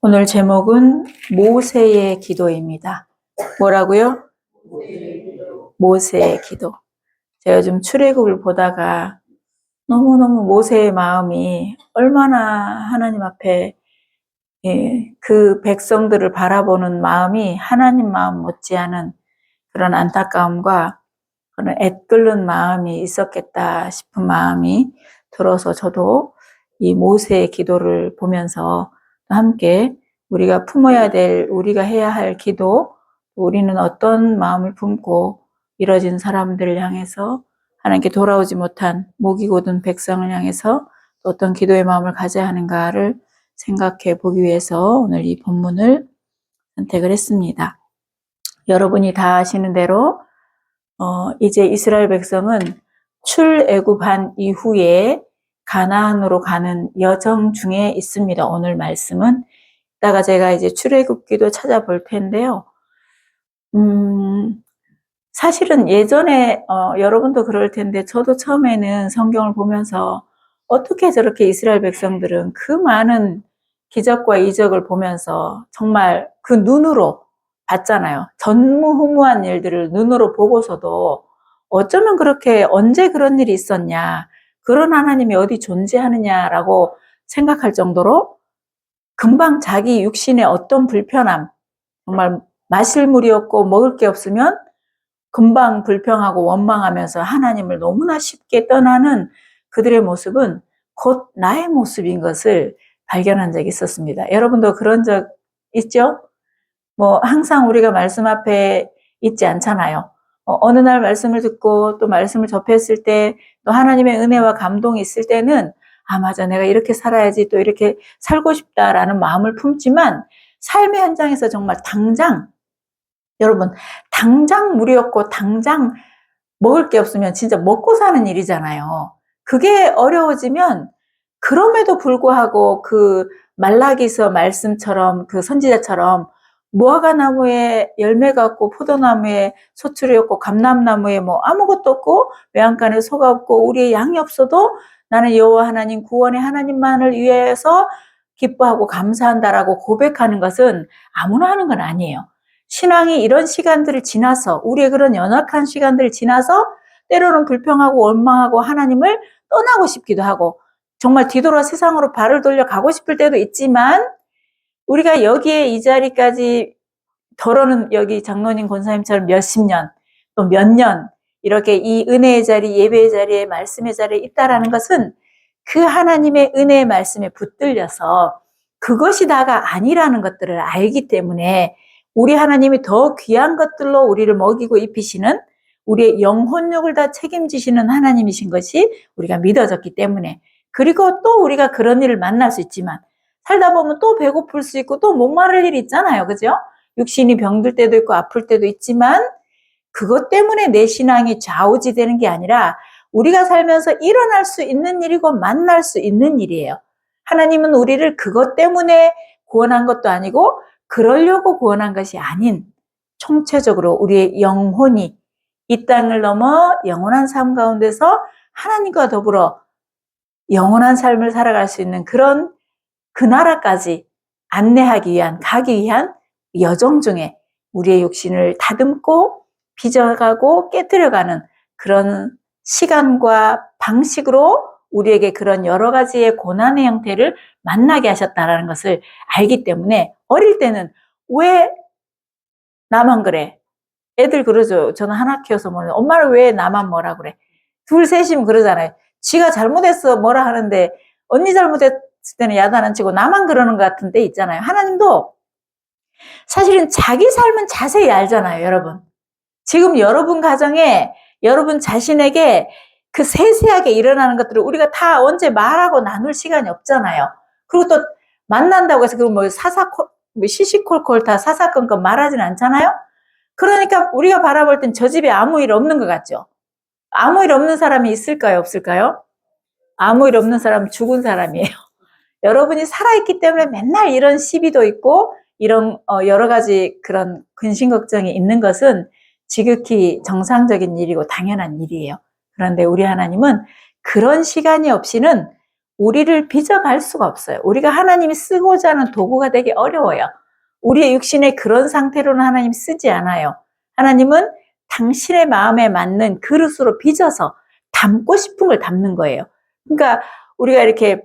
오늘 제목은 모세의 기도입니다. 뭐라고요? 모세의 기도. 제가 요즘 출애굽을 보다가 너무너무 모세의 마음이 얼마나 하나님 앞에 그 백성들을 바라보는 마음이 하나님 마음 못지않은 그런 안타까움과 그런 애끓는 마음이 있었겠다 싶은 마음이 들어서 저도 이 모세의 기도를 보면서 함께 우리가 품어야 될, 우리가 해야 할 기도, 우리는 어떤 마음을 품고 이뤄진 사람들을 향해서 하나님께 돌아오지 못한 목이 곧은 백성을 향해서 어떤 기도의 마음을 가져야 하는가를 생각해 보기 위해서 오늘 이 본문을 선택을 했습니다. 여러분이 다 아시는 대로 이제 이스라엘 백성은 출애굽한 이후에 가나안으로 가는 여정 중에 있습니다. 오늘 말씀은 이따가 제가 이제 출애굽기도 찾아볼 텐데요. 사실은 예전에 여러분도 그럴 텐데 저도 처음에는 성경을 보면서 어떻게 저렇게 이스라엘 백성들은 그 많은 기적과 이적을 보면서 정말 그 눈으로 봤잖아요. 전무후무한 일들을 눈으로 보고서도 어쩌면 그렇게 언제 그런 일이 있었냐, 그런 하나님이 어디 존재하느냐라고 생각할 정도로 금방 자기 육신의 어떤 불편함, 정말 마실 물이 없고 먹을 게 없으면 금방 불평하고 원망하면서 하나님을 너무나 쉽게 떠나는 그들의 모습은 곧 나의 모습인 것을 발견한 적이 있었습니다. 여러분도 그런 적 있죠? 항상 우리가 말씀 앞에 있지 않잖아요. 어느 날 말씀을 듣고 또 말씀을 접했을 때 또 하나님의 은혜와 감동이 있을 때는 맞아, 내가 이렇게 살아야지, 또 이렇게 살고 싶다라는 마음을 품지만 삶의 현장에서 정말 여러분, 당장 물이 없고 당장 먹을 게 없으면 진짜 먹고 사는 일이잖아요. 그게 어려워지면 그럼에도 불구하고 그 말라기서 말씀처럼 그 선지자처럼 무화과 나무에 열매가 없고 포도나무에 소출이 없고 감람나무에 아무것도 없고 외양간에 소가 없고 우리의 양이 없어도 나는 여호와 하나님 구원의 하나님만을 위해서 기뻐하고 감사한다라고 고백하는 것은 아무나 하는 건 아니에요. 신앙이 이런 시간들을 지나서, 우리의 그런 연약한 시간들을 지나서 때로는 불평하고 원망하고 하나님을 떠나고 싶기도 하고 정말 뒤돌아 세상으로 발을 돌려 가고 싶을 때도 있지만 우리가 여기에 이 자리까지 더러는 여기 장로님 권사님처럼 몇십 년 또 몇 년 이렇게 이 은혜의 자리, 예배의 자리에, 말씀의 자리에 있다라는 것은 그 하나님의 은혜의 말씀에 붙들려서 그것이 다가 아니라는 것들을 알기 때문에 우리 하나님이 더 귀한 것들로 우리를 먹이고 입히시는, 우리의 영혼력을 다 책임지시는 하나님이신 것이 우리가 믿어졌기 때문에, 그리고 또 우리가 그런 일을 만날 수 있지만 살다 보면 또 배고플 수 있고 또 목마를 일이 있잖아요. 그죠? 육신이 병들 때도 있고 아플 때도 있지만 그것 때문에 내 신앙이 좌우지되는 게 아니라 우리가 살면서 일어날 수 있는 일이고 만날 수 있는 일이에요. 하나님은 우리를 그것 때문에 구원한 것도 아니고 그러려고 구원한 것이 아닌, 총체적으로 우리의 영혼이 이 땅을 넘어 영원한 삶 가운데서 하나님과 더불어 영원한 삶을 살아갈 수 있는 그런 그 나라까지 가기 위한 여정 중에 우리의 육신을 다듬고 빚어가고 깨뜨려가는 그런 시간과 방식으로 우리에게 그런 여러 가지의 고난의 형태를 만나게 하셨다는 것을 알기 때문에 어릴 때는 왜 나만 그래? 애들 그러죠. 저는 하나 키워서 모르는데 엄마를 왜 나만 뭐라 그래? 둘 셋이면 그러잖아요. 지가 잘못했어 뭐라 하는데 언니 잘못했을 때는 야단 안 치고 나만 그러는 것 같은 데 있잖아요. 하나님도 사실은 자기 삶은 자세히 알잖아요. 여러분. 지금 여러분 가정에 여러분 자신에게 그 세세하게 일어나는 것들을 우리가 다 언제 말하고 나눌 시간이 없잖아요. 그리고 또 만난다고 해서 시시콜콜 다 사사건건 말하진 않잖아요. 그러니까 우리가 바라볼 땐 저 집에 아무 일 없는 것 같죠. 아무 일 없는 사람이 있을까요? 없을까요? 아무 일 없는 사람은 죽은 사람이에요. 여러분이 살아있기 때문에 맨날 이런 시비도 있고 이런 여러 가지 그런 근심 걱정이 있는 것은 지극히 정상적인 일이고 당연한 일이에요. 그런데 우리 하나님은 그런 시간이 없이는 우리를 빚어갈 수가 없어요. 우리가 하나님이 쓰고자 하는 도구가 되기 어려워요. 우리의 육신의 그런 상태로는 하나님 쓰지 않아요. 하나님은 당신의 마음에 맞는 그릇으로 빚어서 담고 싶은 걸 담는 거예요. 그러니까 우리가 이렇게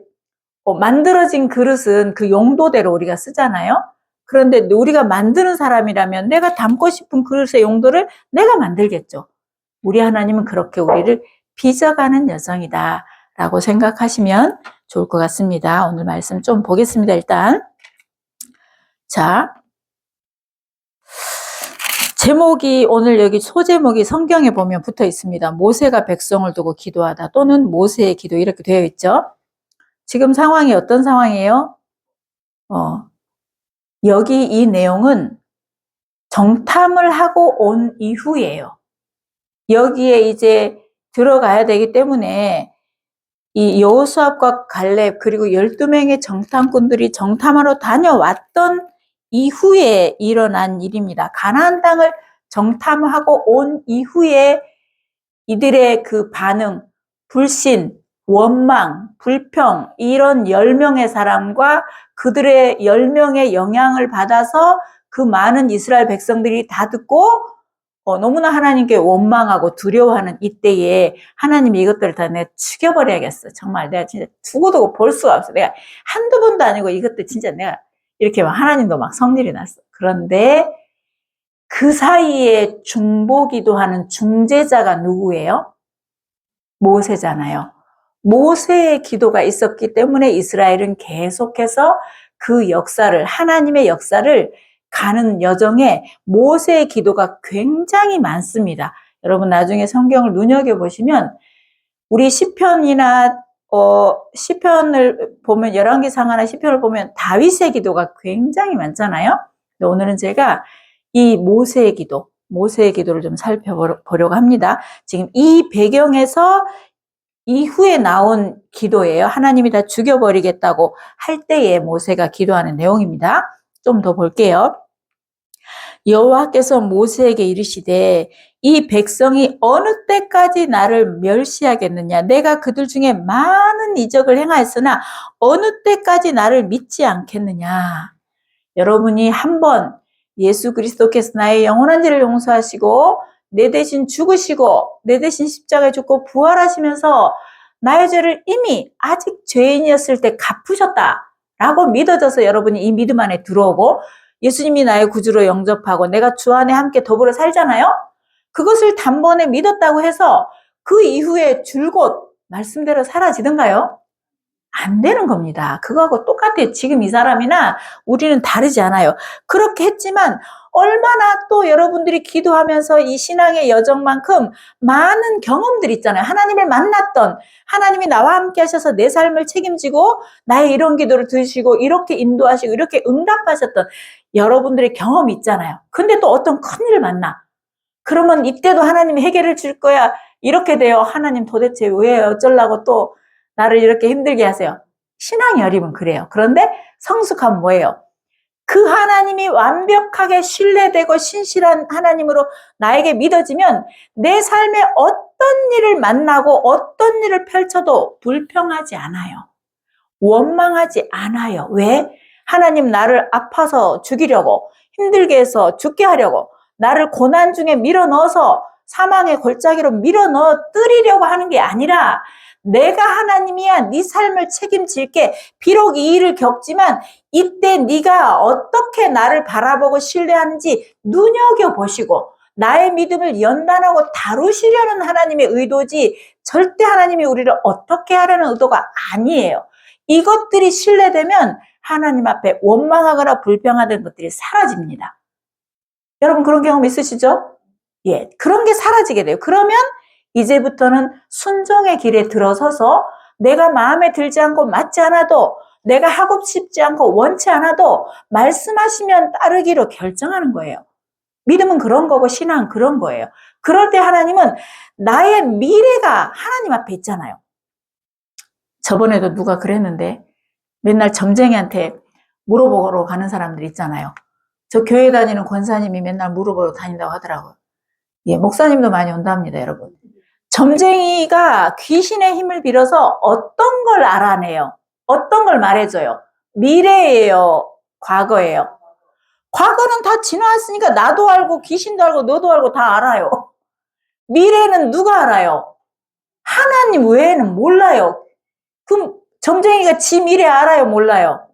만들어진 그릇은 그 용도대로 우리가 쓰잖아요. 그런데 우리가 만드는 사람이라면 내가 담고 싶은 그릇의 용도를 내가 만들겠죠. 우리 하나님은 그렇게 우리를 빚어가는 여정이다 라고 생각하시면 좋을 것 같습니다. 오늘 말씀 좀 보겠습니다. 일단 자, 제목이 오늘 여기 소제목이 성경에 보면 붙어 있습니다. 모세가 백성을 두고 기도하다 또는 모세의 기도 이렇게 되어 있죠. 지금 상황이 어떤 상황이에요? 여기 이 내용은 정탐을 하고 온 이후예요. 여기에 이제 들어가야 되기 때문에 이 여호수아과 갈렙 그리고 12명의 정탐꾼들이 정탐하러 다녀왔던 이후에 일어난 일입니다. 가나안 땅을 정탐하고 온 이후에 이들의 그 반응, 불신, 원망, 불평 이런 10명의 사람과 그들의 10명의 영향을 받아서 그 많은 이스라엘 백성들이 다 듣고 너무나 하나님께 원망하고 두려워하는 이때에 하나님이 이것들을 다 내가 죽여버려야겠어. 정말 내가 진짜 두고두고 볼 수가 없어. 내가 한두 번도 아니고 이것들 진짜 내가 이렇게 막 하나님도 막 성질이 났어. 그런데 그 사이에 중보기도 하는 중재자가 누구예요? 모세잖아요. 모세의 기도가 있었기 때문에 이스라엘은 계속해서 그 역사를 하나님의 역사를 가는 여정에 모세의 기도가 굉장히 많습니다. 여러분 나중에 성경을 눈여겨보시면 우리 시편이나 시편을 보면 열왕기상하나 시편을 보면 다윗의 기도가 굉장히 많잖아요. 오늘은 제가 이 모세의 기도를 좀 살펴보려고 합니다. 지금 이 배경에서 이후에 나온 기도예요. 하나님이 다 죽여버리겠다고 할 때에 모세가 기도하는 내용입니다. 좀 더 볼게요. 여호와께서 모세에게 이르시되 이 백성이 어느 때까지 나를 멸시하겠느냐. 내가 그들 중에 많은 이적을 행하였으나 어느 때까지 나를 믿지 않겠느냐. 여러분이 한번 예수 그리스도께서 나의 영원한 죄를 용서하시고 내 대신 죽으시고 내 대신 십자가에 죽고 부활하시면서 나의 죄를 이미 아직 죄인이었을 때 갚으셨다라고 믿어져서 여러분이 이 믿음 안에 들어오고 예수님이 나의 구주로 영접하고 내가 주 안에 함께 더불어 살잖아요. 그것을 단번에 믿었다고 해서 그 이후에 줄곧 말씀대로 사라지던가요? 안 되는 겁니다. 그거하고 똑같아요. 지금 이 사람이나 우리는 다르지 않아요. 그렇게 했지만 얼마나 또 여러분들이 기도하면서 이 신앙의 여정만큼 많은 경험들이 있잖아요. 하나님을 만났던, 하나님이 나와 함께 하셔서 내 삶을 책임지고 나의 이런 기도를 들으시고 이렇게 인도하시고 이렇게 응답하셨던 여러분들의 경험이 있잖아요. 근데 또 어떤 큰일을 만나. 그러면 이때도 하나님이 해결을 줄 거야. 이렇게 돼요. 하나님 도대체 왜 어쩌려고 또 나를 이렇게 힘들게 하세요. 신앙의 어림은 그래요. 그런데 성숙함은 뭐예요? 그 하나님이 완벽하게 신뢰되고 신실한 하나님으로 나에게 믿어지면 내 삶에 어떤 일을 만나고 어떤 일을 펼쳐도 불평하지 않아요. 원망하지 않아요. 왜? 하나님 나를 아파서 죽이려고 힘들게 해서 죽게 하려고 나를 고난 중에 밀어넣어서 사망의 골짜기로 밀어넣으려고 하는 게 아니라 내가 하나님이야 네 삶을 책임질게. 비록 이 일을 겪지만 이때 네가 어떻게 나를 바라보고 신뢰하는지 눈여겨보시고 나의 믿음을 연단하고 다루시려는 하나님의 의도지 절대 하나님이 우리를 어떻게 하려는 의도가 아니에요. 이것들이 신뢰되면 하나님 앞에 원망하거나 불평하던 것들이 사라집니다. 여러분 그런 경험 있으시죠? 예, 그런 게 사라지게 돼요. 그러면 이제부터는 순종의 길에 들어서서 내가 마음에 들지 않고 맞지 않아도 내가 하고 싶지 않고 원치 않아도 말씀하시면 따르기로 결정하는 거예요. 믿음은 그런 거고 신앙은 그런 거예요. 그럴 때 하나님은 나의 미래가 하나님 앞에 있잖아요. 저번에도 누가 그랬는데 맨날 점쟁이한테 물어보러 가는 사람들 있잖아요. 저 교회 다니는 권사님이 맨날 물어보러 다닌다고 하더라고요. 예, 목사님도 많이 온답니다, 여러분. 점쟁이가 귀신의 힘을 빌어서 어떤 걸 알아내요? 어떤 걸 말해줘요? 미래예요? 과거예요? 과거는 다 지나왔으니까 나도 알고 귀신도 알고 너도 알고 다 알아요. 미래는 누가 알아요? 하나님 외에는 몰라요. 그럼 점쟁이가 지 미래 알아요? 몰라요?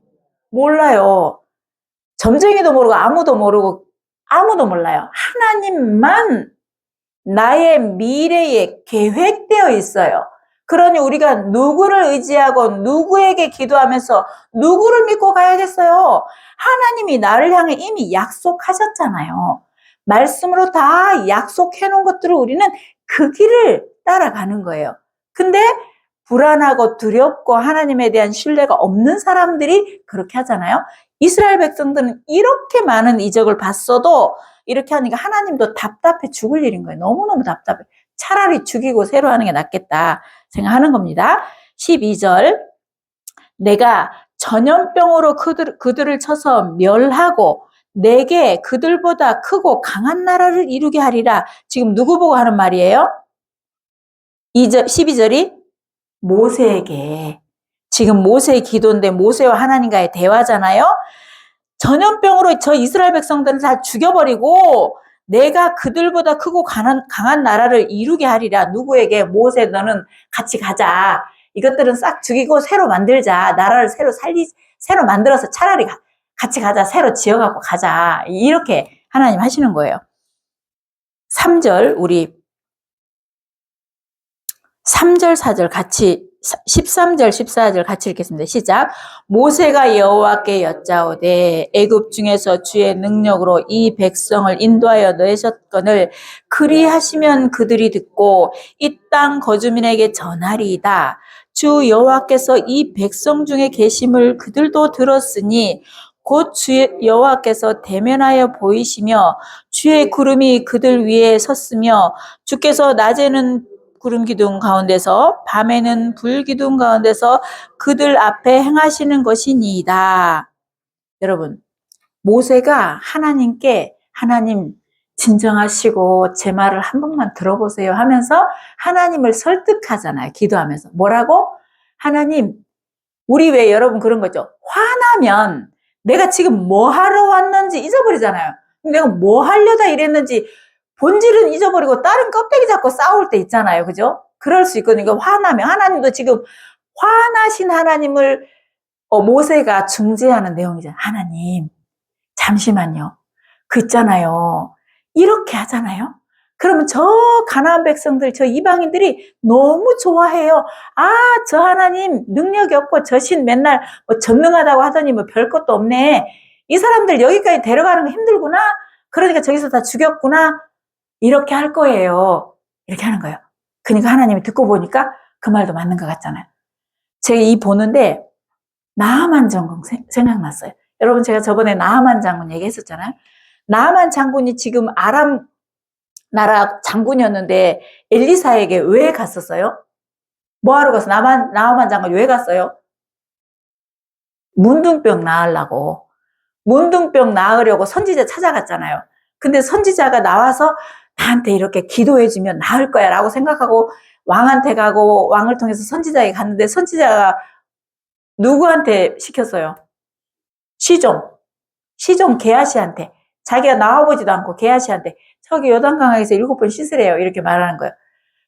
몰라요. 점쟁이도 모르고 아무도 모르고 아무도 몰라요. 하나님만 나의 미래에 계획되어 있어요. 그러니 우리가 누구를 의지하고 누구에게 기도하면서 누구를 믿고 가야겠어요? 하나님이 나를 향해 이미 약속하셨잖아요. 말씀으로 다 약속해 놓은 것들을 우리는 그 길을 따라가는 거예요. 근데 불안하고 두렵고 하나님에 대한 신뢰가 없는 사람들이 그렇게 하잖아요. 이스라엘 백성들은 이렇게 많은 이적을 봤어도 이렇게 하니까 하나님도 답답해 죽을 일인 거예요. 너무너무 답답해. 차라리 죽이고 새로 하는 게 낫겠다 생각하는 겁니다. 12절 내가 전염병으로 그들을 쳐서 멸하고 내게 그들보다 크고 강한 나라를 이루게 하리라. 지금 누구 보고 하는 말이에요? 12절이 모세에게, 지금 모세의 기도인데 모세와 하나님과의 대화잖아요. 전염병으로 저 이스라엘 백성들은 다 죽여버리고 내가 그들보다 크고 강한 나라를 이루게 하리라. 누구에게? 모세, 너는 같이 가자. 이것들은 싹 죽이고 새로 만들자. 나라를 새로 만들어서 차라리 같이 가자. 새로 지어갖고 가자. 이렇게 하나님 하시는 거예요. 3절, 우리 3절, 4절 같이 13절, 14절 같이 읽겠습니다. 시작. 모세가 여호와께 여짜오되 애굽 중에서 주의 능력으로 이 백성을 인도하여 내셨거늘 그리하시면 그들이 듣고 이 땅 거주민에게 전하리이다. 주 여호와께서 이 백성 중에 계심을 그들도 들었으니 곧 주 여호와께서 대면하여 보이시며 주의 구름이 그들 위에 섰으며 주께서 낮에는 구름 기둥 가운데서 밤에는 불 기둥 가운데서 그들 앞에 행하시는 것이니이다. 여러분, 모세가 하나님께 하나님 진정하시고 제 말을 한 번만 들어보세요 하면서 하나님을 설득하잖아요. 기도하면서. 뭐라고? 하나님, 우리 왜 여러분 그런 거죠? 화나면 내가 지금 뭐 하러 왔는지 잊어버리잖아요. 내가 뭐 하려다 이랬는지 본질은 잊어버리고 다른 껍데기 잡고 싸울 때 있잖아요. 그죠? 그럴 수 있거든요. 그러니까 화나면 하나님도 지금 화나신 하나님을 모세가 중재하는 내용이잖아요. 하나님 잠시만요. 그 있잖아요. 이렇게 하잖아요. 그러면 저 가나안 백성들, 저 이방인들이 너무 좋아해요. 아, 저 하나님 능력이 없고 저 신 맨날 뭐 전능하다고 하더니 뭐 별것도 없네. 이 사람들 여기까지 데려가는 거 힘들구나. 그러니까 저기서 다 죽였구나. 이렇게 할 거예요. 이렇게 하는 거예요. 그러니까 하나님이 듣고 보니까 그 말도 맞는 것 같잖아요. 제가 이 보는데 나하만 장군 생각났어요. 여러분, 제가 저번에 나하만 장군 얘기했었잖아요. 나하만 장군이 지금 아람 나라 장군이었는데 엘리사에게 왜 갔었어요? 뭐하러 가서 나하만 장군 왜 갔어요? 문둥병 나으려고. 문둥병 나으려고 선지자 찾아갔잖아요. 근데 선지자가 나와서 나한테 이렇게 기도해주면 나을 거야 라고 생각하고 왕한테 가고 왕을 통해서 선지자에게 갔는데 선지자가 누구한테 시켰어요? 시종 게하시한테. 자기가 나와보지도 않고 게하시한테 저기 요단강에서 7번 씻으래요 이렇게 말하는 거예요.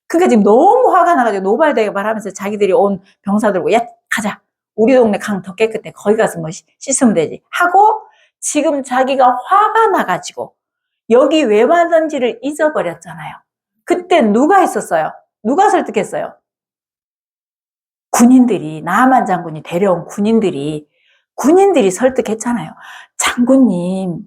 그러니까 지금 너무 화가 나가지고 노발대게 말하면서 자기들이 온 병사 들고 야 가자. 우리 동네 강 더 깨끗해. 거기 가서 뭐 씻으면 되지. 하고 지금 자기가 화가 나가지고 여기 왜 왔는지를 잊어버렸잖아요. 그때 누가 했었어요? 누가 설득했어요? 군인들이, 나하만 장군이 데려온 군인들이 설득했잖아요. 장군님,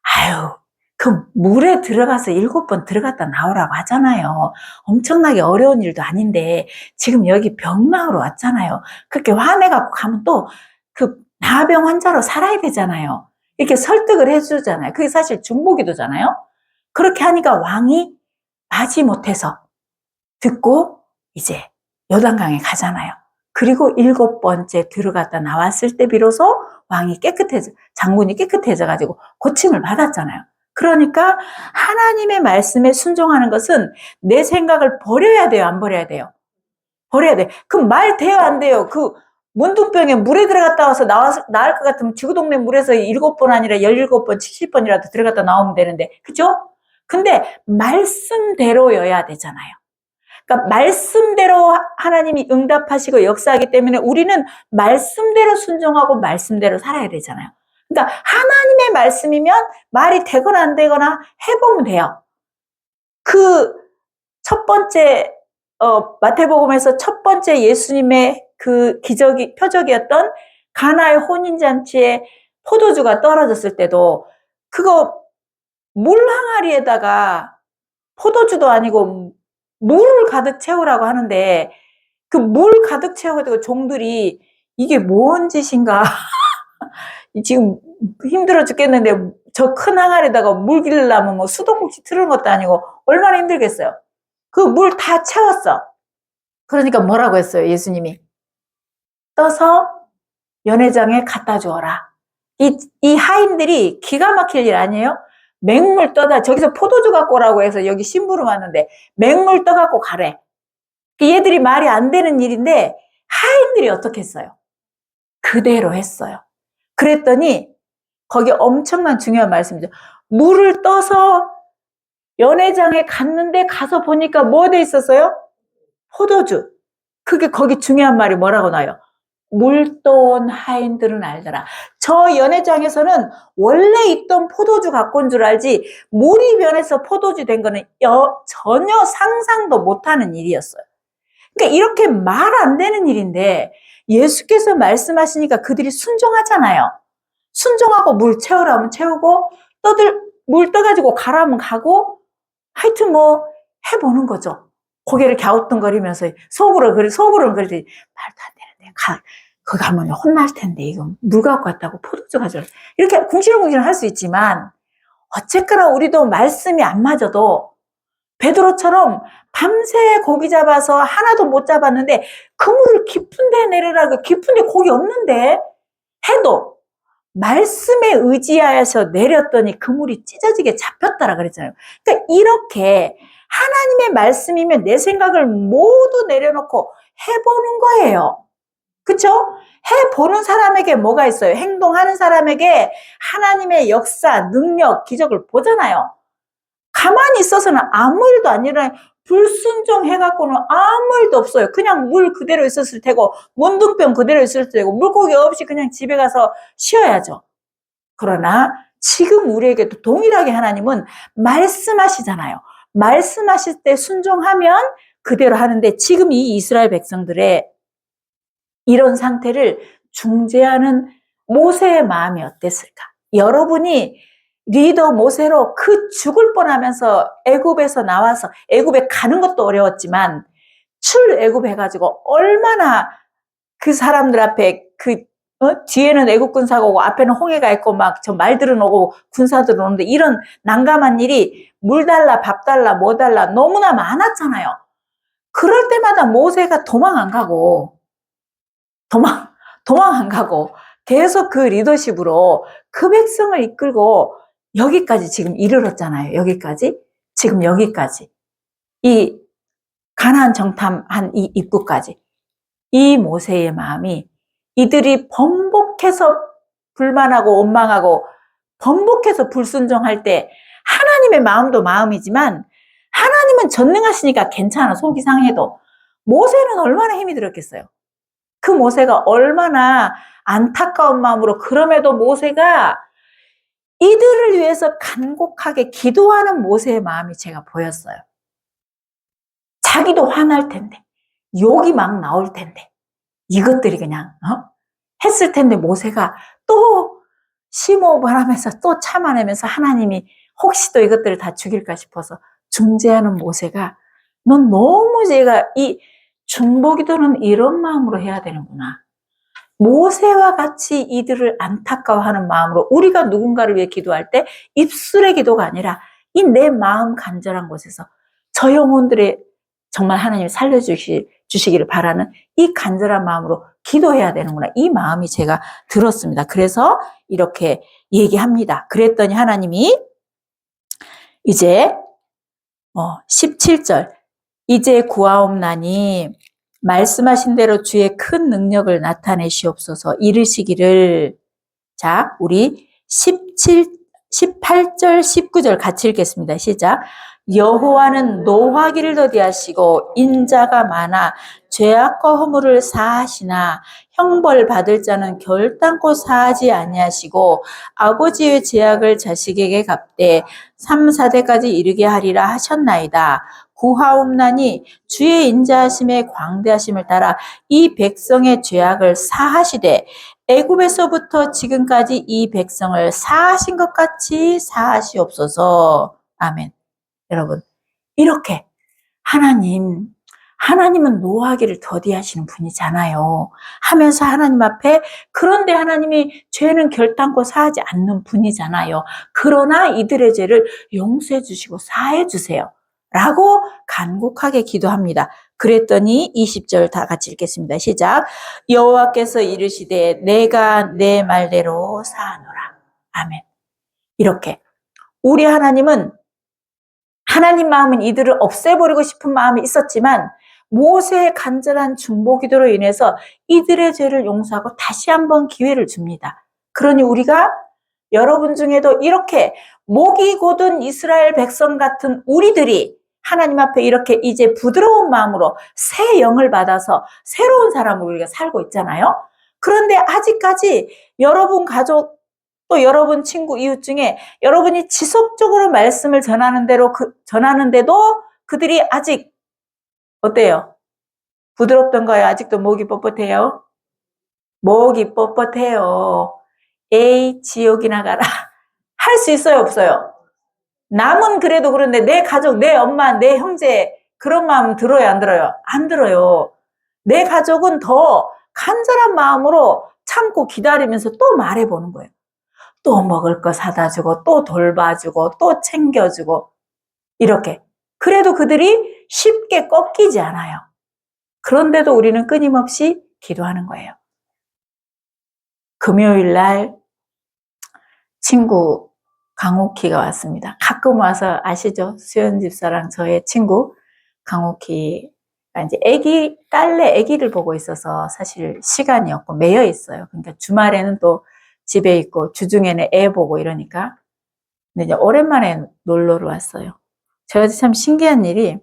아유, 그 물에 들어가서 7번 들어갔다 나오라고 하잖아요. 엄청나게 어려운 일도 아닌데 지금 여기 병 나으러 왔잖아요. 그렇게 화내갖고 가면 또 그 나병 환자로 살아야 되잖아요. 이렇게 설득을 해주잖아요. 그게 사실 중보기도잖아요. 그렇게 하니까 왕이 마지못해서 듣고 이제 요단강에 가잖아요. 그리고 7번째 들어갔다 나왔을 때 비로소 왕이 장군이 깨끗해져가지고 고침을 받았잖아요. 그러니까 하나님의 말씀에 순종하는 것은 내 생각을 버려야 돼요, 안 버려야 돼요? 버려야 돼. 그럼 말 돼요, 안 돼요? 그 문둥병에 물에 들어갔다 와서 나을 것 같으면 지구 동네 물에서 7번 아니라 17번, 70번이라도 들어갔다 나오면 되는데, 그죠? 근데 말씀대로여야 되잖아요. 그러니까 말씀대로 하나님이 응답하시고 역사하기 때문에 우리는 말씀대로 순종하고 말씀대로 살아야 되잖아요. 그러니까 하나님의 말씀이면 말이 되거나 안 되거나 해보면 돼요. 그 첫 번째 마태복음에서 첫 번째 예수님의 그 표적이었던 가나의 혼인잔치에 포도주가 떨어졌을 때도 그거 물 항아리에다가 포도주도 아니고 물을 가득 채우라고 하는데 그 물 가득 채워가지고 종들이 이게 뭔 짓인가 지금 힘들어 죽겠는데 저 큰 항아리에다가 물 기르려면 뭐 수도꼭지 틀은 것도 아니고 얼마나 힘들겠어요. 그 물 다 채웠어. 그러니까 뭐라고 했어요, 예수님이? 떠서 연회장에 갖다 주어라. 이 하인들이 기가 막힐 일 아니에요? 맹물 떠다, 저기서 포도주 갖고 오라고 해서 여기 심부름 왔는데 맹물 떠갖고 가래. 얘들이 말이 안 되는 일인데 하인들이 어떻게 했어요? 그대로 했어요. 그랬더니 거기 엄청난 중요한 말씀이죠. 물을 떠서 연회장에 갔는데 가서 보니까 뭐 돼 있었어요? 포도주. 그게 거기 중요한 말이 뭐라고 나와요? 물 떠온 하인들은 알더라. 저 연회장에서는 원래 있던 포도주 갖고 온 줄 알지 물이 변해서 포도주 된 거는 전혀 상상도 못하는 일이었어요. 그러니까 이렇게 말 안 되는 일인데 예수께서 말씀하시니까 그들이 순종하잖아요. 순종하고 물 채우라 하면 채우고 물 떠가지고 가라면 가고 하여튼 뭐 해보는 거죠. 고개를 갸우뚱거리면서 속으로는 그러지 말도 안 되는데 거기 가면 혼날 텐데 이거 물 갖고 왔다고 포도주 가져라 이렇게 궁시렁궁시렁 할 수 있지만 어쨌거나 우리도 말씀이 안 맞아도 베드로처럼 밤새 고기 잡아서 하나도 못 잡았는데 그물을 깊은 데 내리라고 깊은 데 고기 없는데 해도 말씀에 의지하여서 내렸더니 그물이 찢어지게 잡혔다라 그랬잖아요. 그러니까 이렇게 하나님의 말씀이면 내 생각을 모두 내려놓고 해보는 거예요. 그쵸? 해보는 사람에게 뭐가 있어요? 행동하는 사람에게 하나님의 역사, 능력, 기적을 보잖아요. 가만히 있어서는 아무 일도 안 일어나요. 불순종해갖고는 아무 일도 없어요. 그냥 물 그대로 있었을 테고 문둥병 그대로 있었을 테고 물고기 없이 그냥 집에 가서 쉬어야죠. 그러나 지금 우리에게도 동일하게 하나님은 말씀하시잖아요. 말씀하실 때 순종하면 그대로 하는데 지금 이 이스라엘 백성들의 이런 상태를 중재하는 모세의 마음이 어땠을까? 여러분이 리더 모세로 그 죽을 뻔하면서 애굽에서 나와서 애굽에 가는 것도 어려웠지만 출애굽해가지고 얼마나 그 사람들 앞에 뒤에는 애국 군사가 오고 앞에는 홍해가 있고 막 저 말들은 오고 군사들은 오는데 이런 난감한 일이 물 달라 밥 달라 뭐 달라 너무나 많았잖아요. 그럴 때마다 모세가 도망 안 가고 계속 그 리더십으로 그 백성을 이끌고 여기까지 지금 이르렀잖아요. 지금 여기까지 이 가나안 정탐한 이 입구까지 이 모세의 마음이 이들이 번복해서 불만하고 원망하고 번복해서 불순종할 때 하나님의 마음도 마음이지만 하나님은 전능하시니까 괜찮아 속이 상해도 모세는 얼마나 힘이 들었겠어요. 그 모세가 얼마나 안타까운 마음으로 그럼에도 모세가 이들을 위해서 간곡하게 기도하는 모세의 마음이 제가 보였어요. 자기도 화날 텐데 욕이 막 나올 텐데 이것들이 그냥 했을 텐데 모세가 또 심호흡하면서 또 참아내면서 하나님이 혹시 또 이것들을 다 죽일까 싶어서 중재하는 모세가 넌 너무 제가 이 중보기도는 이런 마음으로 해야 되는구나. 모세와 같이 이들을 안타까워하는 마음으로 우리가 누군가를 위해 기도할 때 입술의 기도가 아니라 이 내 마음 간절한 곳에서 저 영혼들의 정말 하나님 살려주시기를 바라는 이 간절한 마음으로 기도해야 되는구나. 이 마음이 제가 들었습니다. 그래서 이렇게 얘기합니다. 그랬더니 하나님이 이제 17절 이제 구하옵나니 말씀하신 대로 주의 큰 능력을 나타내시옵소서 이르시기를. 자, 우리 18절 19절 같이 읽겠습니다. 시작. 여호와는 노하기를 더디하시고 인자가 많아 죄악과 허물을 사하시나 형벌 받을 자는 결단코 사하지 아니하시고 아버지의 죄악을 자식에게 갚되 3, 4대까지 이르게 하리라 하셨나이다. 구하옵나니 주의 인자하심의 광대하심을 따라 이 백성의 죄악을 사하시되 애굽에서부터 지금까지 이 백성을 사하신 것 같이 사하시옵소서. 아멘. 여러분, 이렇게 하나님은 노하기를 더디하시는 분이잖아요. 하면서 하나님 앞에 그런데 하나님이 죄는 결단코 사하지 않는 분이잖아요. 그러나 이들의 죄를 용서해 주시고 사해 주세요. 라고 간곡하게 기도합니다. 그랬더니 20절 다 같이 읽겠습니다. 시작. 여호와께서 이르시되 내가 내 말대로 사하노라. 아멘. 이렇게 우리 하나님은 하나님 마음은 이들을 없애버리고 싶은 마음이 있었지만 모세의 간절한 중보 기도로 인해서 이들의 죄를 용서하고 다시 한번 기회를 줍니다. 그러니 우리가 여러분 중에도 이렇게 목이 곧은 이스라엘 백성 같은 우리들이 하나님 앞에 이렇게 이제 부드러운 마음으로 새 영을 받아서 새로운 사람으로 우리가 살고 있잖아요. 그런데 아직까지 여러분 가족 또 여러분 친구 이웃 중에 여러분이 지속적으로 말씀을 전하는데도 그들이 아직 어때요? 부드럽던가요? 아직도 목이 뻣뻣해요? 목이 뻣뻣해요. 에이 지옥이나 가라. 할 수 있어요, 없어요? 남은 그래도 그런데 내 가족, 내 엄마, 내 형제 그런 마음 들어요, 안 들어요? 안 들어요. 내 가족은 더 간절한 마음으로 참고 기다리면서 또 말해보는 거예요. 또 먹을 거 사다 주고 또 돌봐주고 또 챙겨주고 이렇게. 그래도 그들이 쉽게 꺾이지 않아요. 그런데도 우리는 끊임없이 기도하는 거예요. 금요일 날 친구 강옥희가 왔습니다. 가끔 와서 아시죠? 수연 집사랑 저의 친구 강옥희가 이제 딸내 아기를 보고 있어서 사실 시간이 없고 매여 있어요. 그러니까 주말에는 또 집에 있고 주중에는 애 보고 이러니까. 근데 이제 오랜만에 놀러를 왔어요. 제가 참 신기한 일이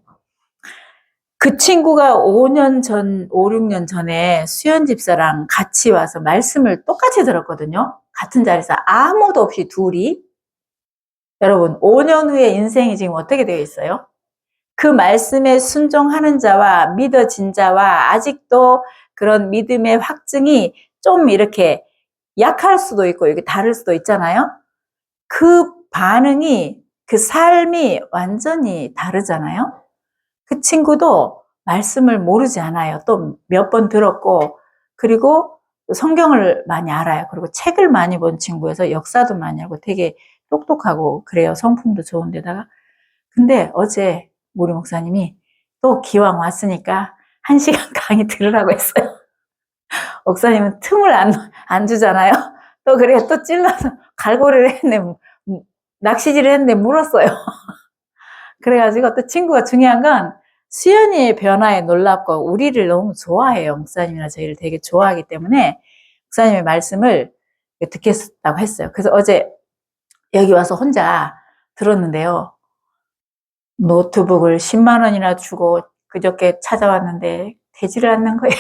그 친구가 5, 6년 전에 수연 집사랑 같이 와서 말씀을 똑같이 들었거든요. 같은 자리에서 아무도 없이 둘이. 여러분 5년 후에 인생이 지금 어떻게 되어 있어요? 그 말씀에 순종하는 자와 믿어진 자와 아직도 그런 믿음의 확증이 좀 이렇게 약할 수도 있고 이게 다를 수도 있잖아요. 그 반응이 그 삶이 완전히 다르잖아요. 그 친구도 말씀을 모르지 않아요. 또 몇 번 들었고 그리고 성경을 많이 알아요. 그리고 책을 많이 본 친구여서 역사도 많이 알고 되게 똑똑하고 그래요. 성품도 좋은데다가. 근데 어제 우리 목사님이 또 기왕 왔으니까 1시간 강의 들으라고 했어요. 목사님은 틈을 안 주잖아요. 또 그래 또 찔러서 갈고리를 했네. 낚시질을 했는데 물었어요. 그래가지고 또 친구가 중요한 건 수연이의 변화에 놀랍고 우리를 너무 좋아해요. 목사님이나 저희를 되게 좋아하기 때문에 목사님의 말씀을 듣겠다고 했어요. 그래서 어제 여기 와서 혼자 들었는데요. 노트북을 10만 원이나 주고 그저께 찾아왔는데 되지를 않는 거예요.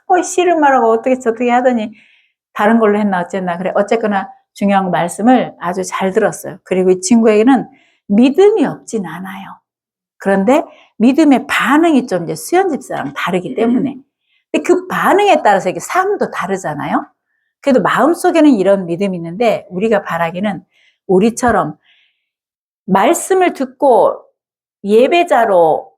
뭐 싫은 말하고 어떻게 저떻게 하더니 다른 걸로 했나 어쨌나. 그래 어쨌거나 중요한 말씀을 아주 잘 들었어요. 그리고 이 친구에게는 믿음이 없진 않아요. 그런데 믿음의 반응이 좀 이제 수연 집사랑 다르기 때문에. 근데 그 반응에 따라서 이게 삶도 다르잖아요. 그래도 마음속에는 이런 믿음이 있는데 우리가 바라기는 우리처럼 말씀을 듣고 예배자로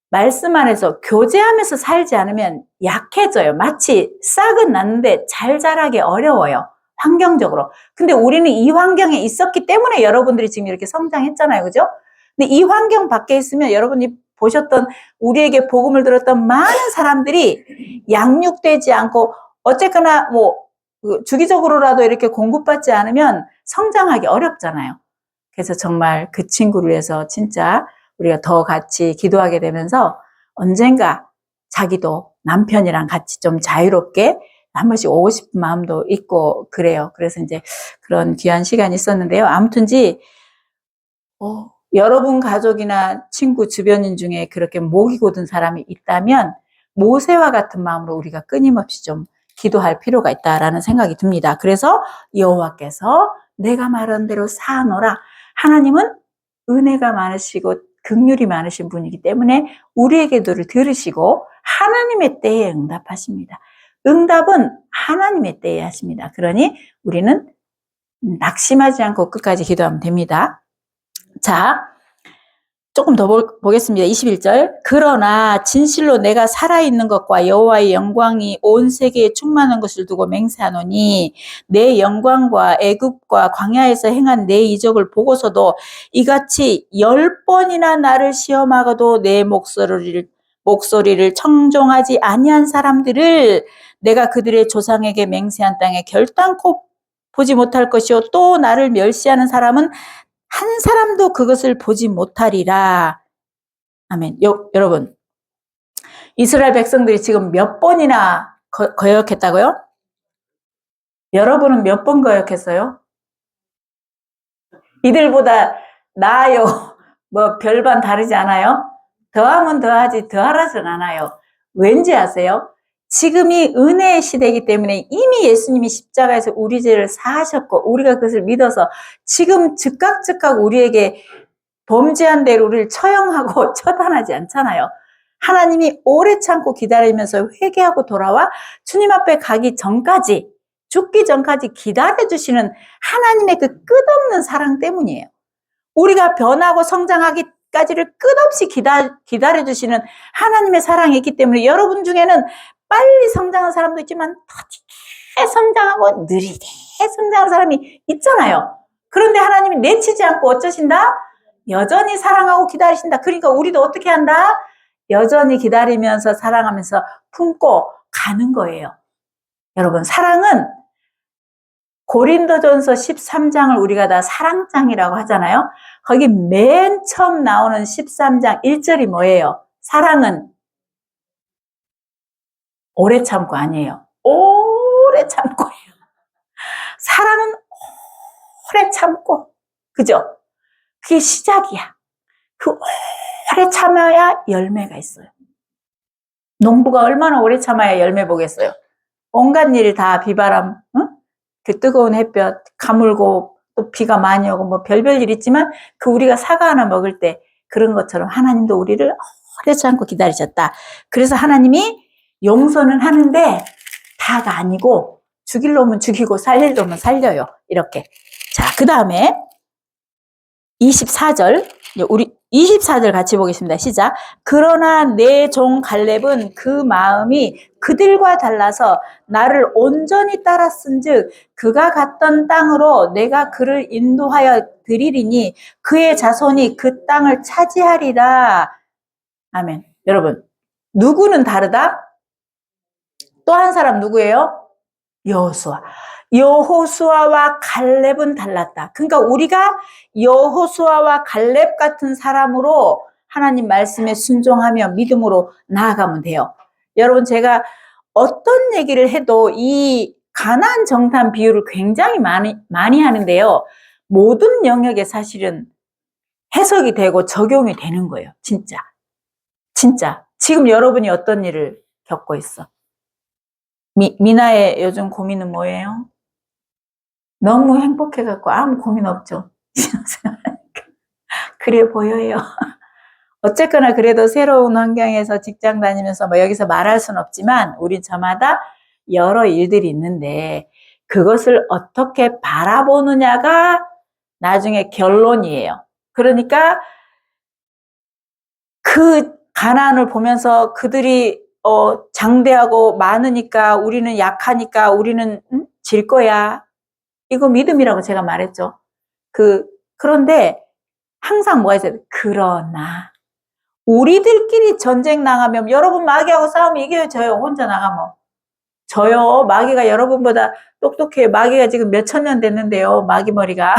말씀 안에서 교제하면서 살지 않으면 약해져요. 마치 싹은 났는데 잘 자라기 어려워요. 환경적으로. 근데 우리는 이 환경에 있었기 때문에 여러분들이 지금 이렇게 성장했잖아요. 그죠? 근데 이 환경 밖에 있으면 여러분이 보셨던 우리에게 복음을 들었던 많은 사람들이 양육되지 않고 어쨌거나 뭐 주기적으로라도 이렇게 공급받지 않으면 성장하기 어렵잖아요. 그래서 정말 그 친구를 위해서 진짜 우리가 더 같이 기도하게 되면서 언젠가 자기도 남편이랑 같이 좀 자유롭게 한 번씩 오고 싶은 마음도 있고 그래요. 그래서 이제 그런 귀한 시간이 있었는데요. 아무튼지 여러분 가족이나 친구 주변인 중에 그렇게 목이 고든 사람이 있다면 모세와 같은 마음으로 우리가 끊임없이 좀 기도할 필요가 있다라는 생각이 듭니다. 그래서 여호와께서 내가 말한 대로 사노라. 하나님은 은혜가 많으시고 긍휼이 많으신 분이기 때문에 우리의 기도를 들으시고 하나님의 때에 응답하십니다. 응답은 하나님의 때에 하십니다. 그러니 우리는 낙심하지 않고 끝까지 기도하면 됩니다. 자, 조금 더 보겠습니다. 21절. 그러나 진실로 내가 살아있는 것과 여호와의 영광이 온 세계에 충만한 것을 두고 맹세하노니 내 영광과 애굽과 광야에서 행한 내 이적을 보고서도 이같이 10번이나 나를 시험하고도 내 목소리를 청종하지 아니한 사람들을 내가 그들의 조상에게 맹세한 땅에 결단코 보지 못할 것이요 또 나를 멸시하는 사람은 한 사람도 그것을 보지 못하리라. 아멘. 여러분, 이스라엘 백성들이 지금 몇 번이나 거역했다고요? 여러분은 몇 번 거역했어요? 이들보다 나아요. 뭐 별반 다르지 않아요? 더하면 더하지 더하라진 않아요. 왠지 아세요? 지금이 은혜의 시대이기 때문에 이미 예수님이 십자가에서 우리 죄를 사하셨고 우리가 그것을 믿어서 지금 즉각 우리에게 범죄한 대로 우리를 처형하고 처단하지 않잖아요. 하나님이 오래 참고 기다리면서 회개하고 돌아와 주님 앞에 가기 전까지 죽기 전까지 기다려주시는 하나님의 그 끝없는 사랑 때문이에요. 우리가 변하고 성장하기까지를 끝없이 기다려주시는 하나님의 사랑이 있기 때문에 여러분 중에는 빨리 성장한 사람도 있지만 더디게 성장하고 느리게 성장한 사람이 있잖아요. 그런데 하나님이 내치지 않고 어쩌신다? 여전히 사랑하고 기다리신다. 그러니까 우리도 어떻게 한다? 여전히 기다리면서 사랑하면서 품고 가는 거예요. 여러분, 사랑은 고린도전서 13장을 우리가 다 사랑장이라고 하잖아요. 거기 맨 처음 나오는 13장 1절이 뭐예요? 사랑은 오래 참고 아니에요. 오래 참고예요. 사랑은 오래 참고, 그죠? 그게 시작이야. 그 오래 참아야 열매가 있어요. 농부가 얼마나 오래 참아야 열매 보겠어요? 온갖 일 다 비바람, 응? 그 뜨거운 햇볕, 가물고 또 비가 많이 오고 뭐 별별 일 있지만 그 우리가 사과 하나 먹을 때 그런 것처럼 하나님도 우리를 오래 참고 기다리셨다. 그래서 하나님이 용서는 하는데 다가 아니고 죽일 놈은 죽이고 살릴 놈은 살려요. 이렇게. 자, 그 다음에 24절, 우리 24절 같이 보겠습니다. 시작. 그러나 내 종 갈렙은 그 마음이 그들과 달라서 나를 온전히 따랐은즉 그가 갔던 땅으로 내가 그를 인도하여 드리리니 그의 자손이 그 땅을 차지하리라. 아멘. 여러분, 누구는 다르다? 또 한 사람 누구예요? 여호수아. 여호수아와 갈렙은 달랐다. 그러니까 우리가 여호수아와 갈렙 같은 사람으로 하나님 말씀에 순종하며 믿음으로 나아가면 돼요. 여러분, 제가 어떤 얘기를 해도 이 가나안 정탐 비유를 굉장히 많이 하는데요. 모든 영역에 사실은 해석이 되고 적용이 되는 거예요. 진짜. 지금 여러분이 어떤 일을 겪고 있어? 미나의 요즘 고민은 뭐예요? 너무 행복해갖고 아무 고민 없죠. 그래 보여요. 어쨌거나 그래도 새로운 환경에서 직장 다니면서 뭐 여기서 말할 수는 없지만 우리 저마다 여러 일들이 있는데 그것을 어떻게 바라보느냐가 나중에 결론이에요. 그러니까 그 가나안을 보면서 그들이 장대하고 많으니까 우리는 약하니까 우리는 질 거야. 이거 믿음이라고 제가 말했죠. 그런데 항상 뭐가 있어요? 그러나 우리들끼리 전쟁 나가면 여러분 마귀하고 싸우면 이겨요, 져요? 혼자 나가면 져요. 마귀가 여러분보다 똑똑해요. 마귀가 지금 몇천 년 됐는데요. 마귀 머리가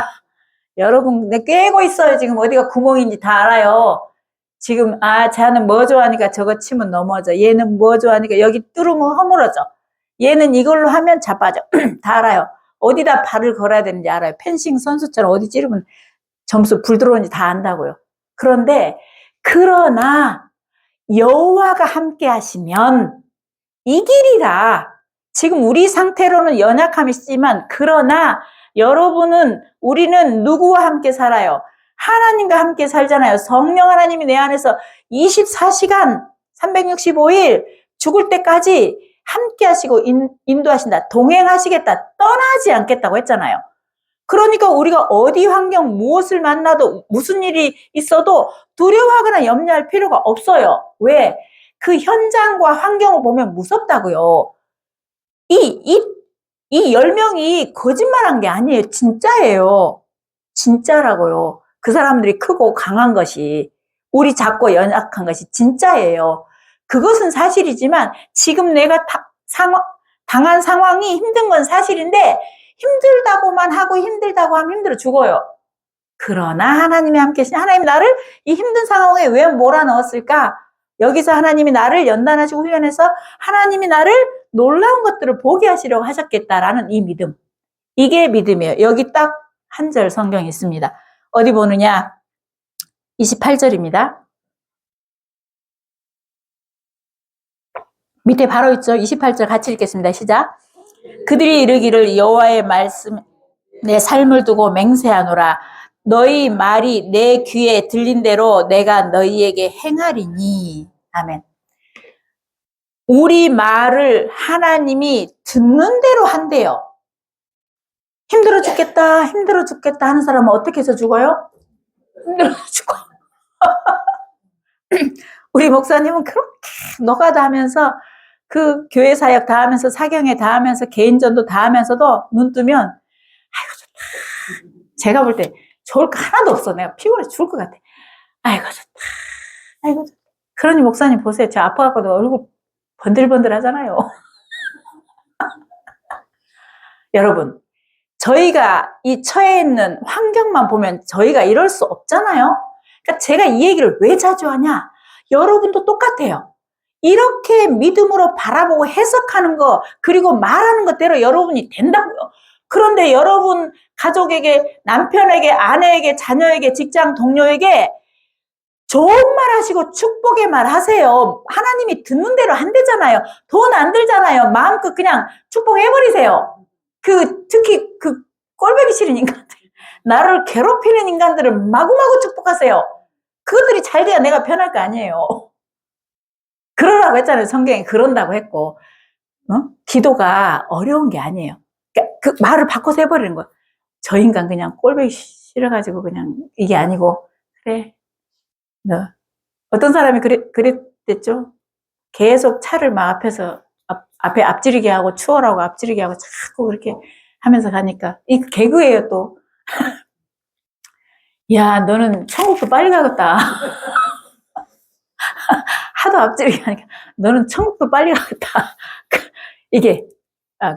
여러분, 내 꿰고 있어요. 지금 어디가 구멍인지 다 알아요. 지금, 쟤는 뭐 좋아하니까 저거 치면 넘어져. 얘는 뭐 좋아하니까 여기 뚫으면 허물어져. 얘는 이걸로 하면 자빠져. 다 알아요. 어디다 발을 걸어야 되는지 알아요. 펜싱 선수처럼 어디 찌르면 점수 불 들어오는지 다 안다고요. 그러나 여호와가 함께 하시면 이기리라. 지금 우리 상태로는 연약함이 있지만 그러나 우리는 누구와 함께 살아요? 하나님과 함께 살잖아요. 성령 하나님이 내 안에서 24시간 365일 죽을 때까지 함께 하시고 인도하신다. 동행하시겠다. 떠나지 않겠다고 했잖아요. 그러니까 우리가 어디 환경 무엇을 만나도 무슨 일이 있어도 두려워하거나 염려할 필요가 없어요. 왜? 그 현장과 환경을 보면 무섭다고요. 이 10명이 거짓말한 게 아니에요. 진짜예요. 진짜라고요. 그 사람들이 크고 강한 것이, 우리 작고 연약한 것이 진짜예요. 그것은 사실이지만 지금 내가 당한 상황이 힘든 건 사실인데 힘들다고만 하고 힘들다고 하면 힘들어 죽어요. 그러나 하나님이 함께 계신, 하나님이 나를 이 힘든 상황에 왜 몰아넣었을까? 여기서 하나님이 나를 연단하시고 훈련해서 하나님이 나를 놀라운 것들을 보게 하시려고 하셨겠다라는 이 믿음. 이게 믿음이에요. 여기 딱 한 절 성경이 있습니다. 어디 보느냐? 28절입니다. 밑에 바로 있죠? 28절 같이 읽겠습니다. 시작. 그들이 이르기를 여호와의 말씀 내 삶을 두고 맹세하노라. 너희 말이 내 귀에 들린 대로 내가 너희에게 행하리니. 아멘. 우리 말을 하나님이 듣는 대로 한대요. 힘들어 죽겠다 하는 사람은 어떻게 해서 죽어요? 힘들어 죽어. 우리 목사님은 그렇게 노가다 하면서 그 교회 사역 다 하면서 사경회 다 하면서 개인전도 다 하면서도 눈 뜨면 아이고 좋다. 제가 볼 때 좋을 거 하나도 없어. 내가 피곤해서 죽을 것 같아. 아이고 좋다. 아이고 좋다. 그러니 목사님 보세요. 저 아파갖고도 얼굴 번들번들 하잖아요. 여러분, 저희가 이 처해 있는 환경만 보면 저희가 이럴 수 없잖아요. 그러니까 제가 이 얘기를 왜 자주 하냐? 여러분도 똑같아요. 이렇게 믿음으로 바라보고 해석하는 거, 그리고 말하는 것대로 여러분이 된다고요. 그런데 여러분 가족에게, 남편에게, 아내에게, 자녀에게, 직장 동료에게 좋은 말 하시고 축복의 말 하세요. 하나님이 듣는 대로 한대잖아요. 돈 안 들잖아요. 마음껏 그냥 축복해버리세요. 특히 꼴보기 싫은 인간들, 나를 괴롭히는 인간들을 마구마구 축복하세요. 그것들이 잘 돼야 내가 편할 거 아니에요. 그러라고 했잖아요. 성경에 그런다고 했고, 기도가 어려운 게 아니에요. 그러니까 그 말을 바꿔서 해버리는 거야. 저 인간 그냥 꼴보기 싫어가지고 그냥 이게 아니고, 그래. 어떤 사람이 그랬댔죠. 계속 차를 막 앞에 앞지르게 하고 추월하고 앞지르게 하고 자꾸 그렇게 하면서 가니까 이 개그예요 또. 야, 너는 천국도 빨리 가겠다. 하도 앞지르게 하니까 너는 천국도 빨리 가겠다. 이게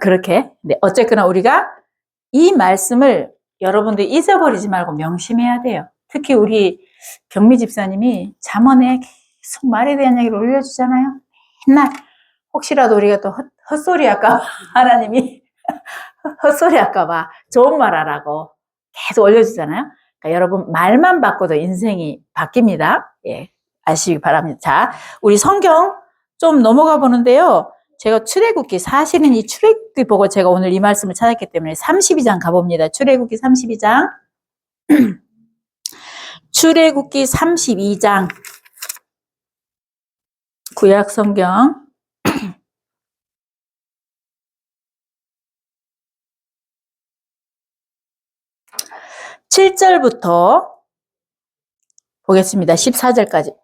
그렇게. 네, 어쨌거나 우리가 이 말씀을 여러분들 잊어버리지 말고 명심해야 돼요. 특히 우리 경미 집사님이 잠언에 계속 말에 대한 얘기를 올려주잖아요. 맨날 혹시라도 우리가 또 헛소리 할까 봐 하나님이 헛소리 할까 봐 좋은 말 하라고 계속 올려주잖아요. 그러니까 여러분 말만 바꿔도 인생이 바뀝니다. 예, 아시기 바랍니다. 자, 우리 성경 좀 넘어가 보는데요. 제가 출애굽기, 사실은 이 출애굽기 보고 제가 오늘 이 말씀을 찾았기 때문에 32장 가봅니다. 출애굽기 32장. 출애굽기 32장. 구약 성경. 7절부터 보겠습니다. 14절까지.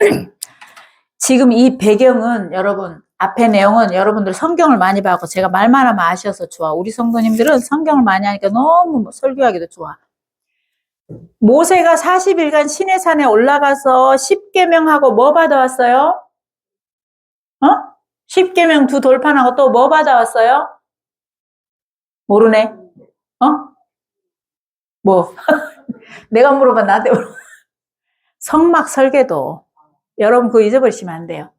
지금 이 배경은 여러분, 앞에 내용은 여러분들 성경을 많이 봐서 제가 말만 하면 아셔서 좋아. 우리 성도님들은 성경을 많이 하니까 너무 설교하기도 좋아. 모세가 40일간 시내산에 올라가서 10계명하고 뭐 받아왔어요? 10계명 2 돌판하고 또 뭐 받아왔어요? 모르네. 뭐? 내가 물어봐, 나한테 물어봐. 성막 설계도 여러분 그거 잊어버리시면 안 돼요.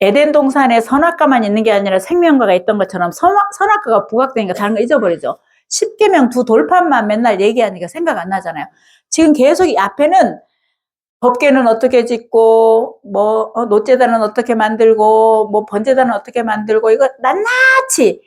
에덴 동산에 선악과만 있는 게 아니라 생명과가 있던 것처럼 선악과가 부각되니까 다른 거 잊어버리죠. 10계명 두 돌판만 맨날 얘기하니까 생각 안 나잖아요. 지금 계속 이 앞에는 법궤는 어떻게 짓고, 노제단은 어떻게 만들고, 번제단은 어떻게 만들고, 이거 낱낱이,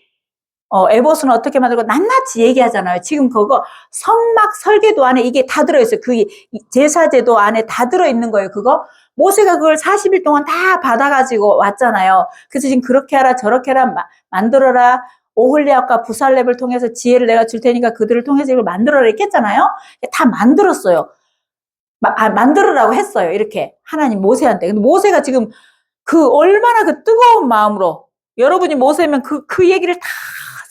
에봇은 어떻게 만들고, 낱낱이 얘기하잖아요. 지금 그거 성막 설계도 안에 이게 다 들어있어요. 그 제사제도 안에 다 들어있는 거예요. 그거. 모세가 그걸 40일 동안 다 받아가지고 왔잖아요. 그래서 지금 그렇게 하라, 저렇게 하라, 만들어라. 오홀리압과 부살렙을 통해서 지혜를 내가 줄 테니까 그들을 통해서 이걸 만들어라 이렇게 했잖아요. 다 만들었어요. 만들으라고 했어요. 이렇게 하나님 모세한테. 근데 모세가 지금 그 얼마나 그 뜨거운 마음으로 여러분이 모세면 그 얘기를 다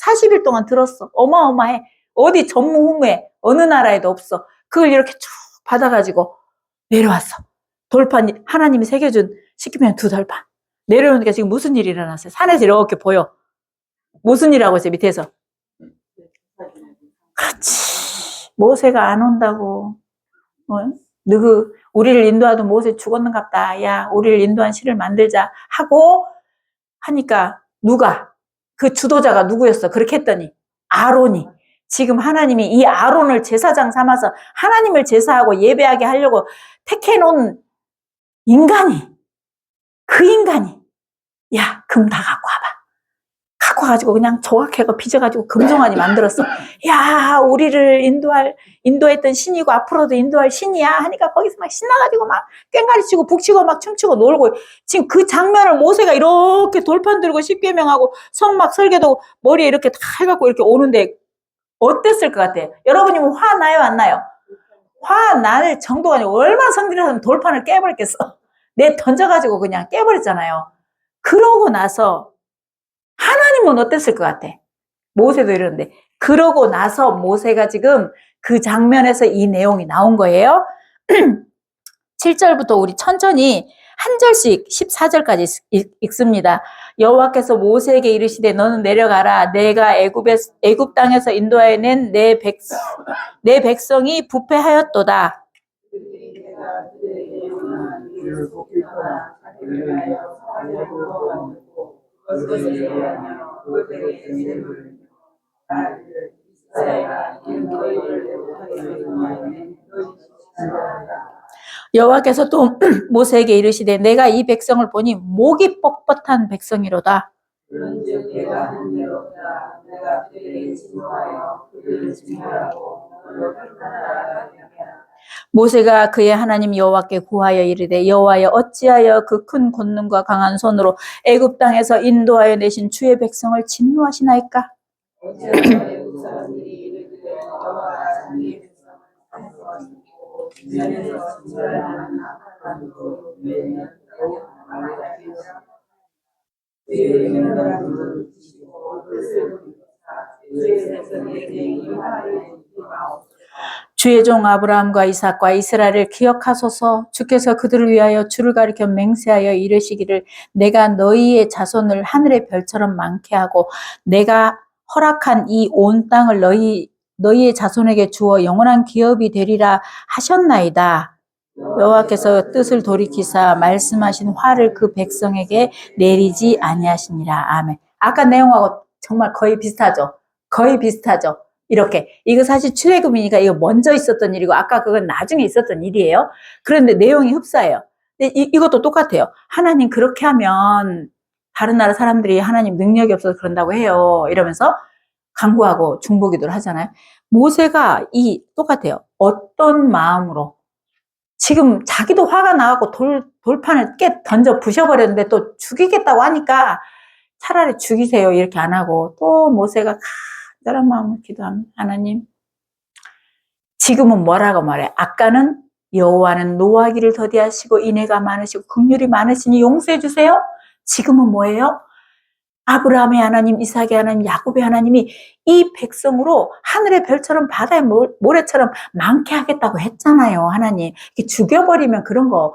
40일 동안 들었어. 어마어마해. 어디 전무후무해. 어느 나라에도 없어. 그걸 이렇게 쭉 받아가지고 내려왔어. 돌판 하나님이 새겨준 시키면 두 돌판. 내려오니까 지금 무슨 일이 일어났어요? 산에서 이렇게 보여. 무슨 일하고 있어요? 밑에서. 그렇지. 모세가 안 온다고. 너그 우리를 인도하던 모세 죽었는갑다. 야, 우리를 인도한 신을 만들자 하고 하니까 누가 그 주도자가 누구였어? 그렇게 했더니 아론이. 지금 하나님이 이 아론을 제사장 삼아서 하나님을 제사하고 예배하게 하려고 택해놓은 인간이, 그 인간이, 야, 금 다 갖고 와봐. 갖고 와가지고 그냥 조각해가 빚어가지고 금송아지 만들었어. 야, 우리를 인도했던 신이고 앞으로도 인도할 신이야 하니까 거기서 막 신나가지고 막 꽹가리 치고 북치고 막 춤추고 놀고. 지금 그 장면을 모세가 이렇게 돌판 들고 십계명하고 성막 설계도 머리에 이렇게 다 해갖고 이렇게 오는데 어땠을 것 같아요? 여러분이면 화 나요, 안 나요? 화 날 정도가 아니고 얼마나 성질하면 돌판을 깨버렸겠어. 내 던져가지고 그냥 깨버렸잖아요. 그러고 나서 하나님은 어땠을 것 같아? 모세도 이러는데. 그러고 나서 모세가 지금 그 장면에서 이 내용이 나온 거예요. 7절부터 우리 천천히 한 절씩 14절까지 읽습니다. 여호와께서 모세에게 이르시되 너는 내려가라. 내가 애굽 땅에서 인도하여 낸 내 백성이 부패하였도다. 여호와께서 또 모세에게 이르시되 내가 이 백성을 보니 목이 뻣뻣한 백성이로다. 모세가 그의 하나님 여호와께 구하여 이르되 여호와여 어찌하여 그 큰 권능과 강한 손으로 애굽 땅에서 인도하여 내신 주의 백성을 진노하시나이까? 주의 종 아브라함과 이삭과 이스라엘을 기억하소서. 주께서 그들을 위하여 주를 가리켜 맹세하여 이르시기를 내가 너희의 자손을 하늘의 별처럼 많게 하고 내가 허락한 이 온 땅을 너희의 자손에게 주어 영원한 기업이 되리라 하셨나이다. 여호와께서 뜻을 돌이키사 말씀하신 화를 그 백성에게 내리지 아니하시니라. 아멘. 아까 내용하고 정말 거의 비슷하죠. 거의 비슷하죠. 이렇게. 이거 사실 출애굽이니까 이거 먼저 있었던 일이고 아까 그건 나중에 있었던 일이에요. 그런데 내용이 흡사해요. 근데 이것도 똑같아요. 하나님 그렇게 하면 다른 나라 사람들이 하나님 능력이 없어서 그런다고 해요. 이러면서 간구하고 중보기도를 하잖아요. 모세가 똑같아요. 어떤 마음으로 지금 자기도 화가 나갖고 돌판을 던져 부셔버렸는데 또 죽이겠다고 하니까 차라리 죽이세요. 이렇게 안 하고 또 모세가 간절한 마음으로 기도합니다. 하나님, 지금은 뭐라고 말해? 아까는 여호와는 노하기를 더디하시고 인애가 많으시고 긍휼이 많으시니 용서해 주세요. 지금은 뭐예요? 아브라함의 하나님, 이삭의 하나님, 야곱의 하나님이 이 백성으로 하늘의 별처럼 바다의 모래처럼 많게 하겠다고 했잖아요. 하나님. 죽여버리면 그런 거